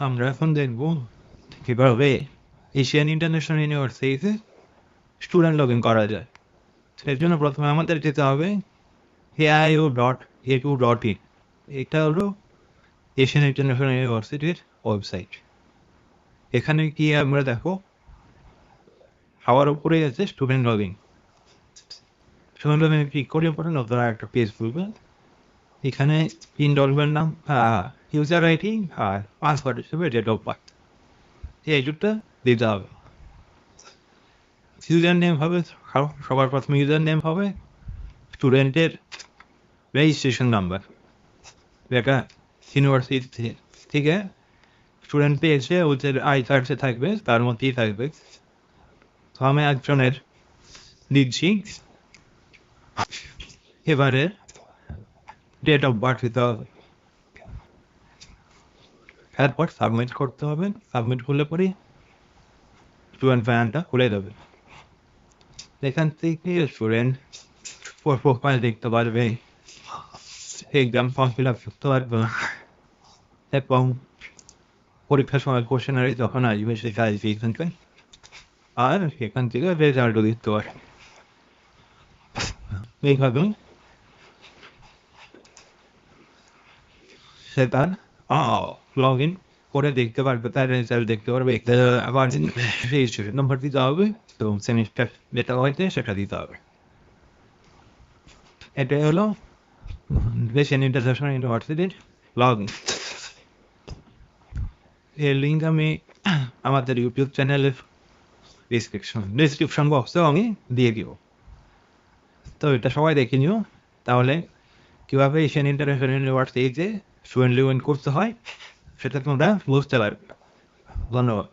আমরা এখন দেখব কীভাবে এশিয়ান ইন্টারন্যাশনাল ইউনিভার্সিটিতে স্টুডেন্ট লগ ইন করা যায়। এর জন্য প্রথমে আমাদের যেতে হবে aiu.edu.in। এটা হলো এশিয়ান ইন্টারন্যাশনাল ইউনিভার্সিটির ওয়েবসাইট। এখানে গিয়ে আমরা দেখো হাওয়ার উপরে আছে student log in. Student log in click করে পরে নতুন একটা পেজ খুলবে। এখানে ইনরোলমেন্ট নাম, ইউজার আইডি আর পাসওয়ার্ড হিসেবে ডেট অফ বার্থ এই দুটো দিতে হবে। ইউজার নেম হবে সবার প্রথমে ইউজার নেম হবে স্টুডেন্টের রেজিস্ট্রেশন নাম্বার, যেটা ইউনিভার্সিটি থেকে স্টুডেন্ট পেয়েছে ওদের আই কার্ডে থাকবে, তার মধ্যেই থাকবে। তো আমি একজনের দিচ্ছি। এবারে ডেট অফ বার্থ দিতে হবে, তারপর সাবমিট করতে হবে। সাবমিট করলে পরে স্টুডেন্ট প্যানটা খুলে দেবে। এখান থেকে স্টুডেন্ট প্রোফাইল দেখতে পারবে, এক্সাম ফর্ম ফিল আপ করতে পারবে এবং পরীক্ষার সময় কোশ্চেনারি যখন আসবে সেটা আসবে এখান থেকে, আর সেখান থেকে রেজাল্টও দিতে পারে। এইভাবে সেটা লগ ইন করে দেখতে পারবে, তার রেজাল্ট দেখতে পারবে। আবার রেজিস্ট্রেশন নাম্বার দিতে হবে, তো সেমিস্টার যেটা হয়েছে সেটা দিতে হবে। এটাই হলো এশিয়ান ইন্টারন্যাশনাল ইউনিভার্সিটির লগ ইন। এর লিঙ্ক আমি আমাদের ইউটিউব চ্যানেলের ডিসক্রিপশন বক্সেও আমি দিয়ে দিব, তো এটা সবাই দেখে নিও। তাহলে কীভাবে এশিয়ান ইন্টারন্যাশনাল ইউনিভার্সিটিতে স্টুডেন্ট লগ ইন করতে হয় সেটা তোমরা বুঝতে পারবে। ধন্যবাদ।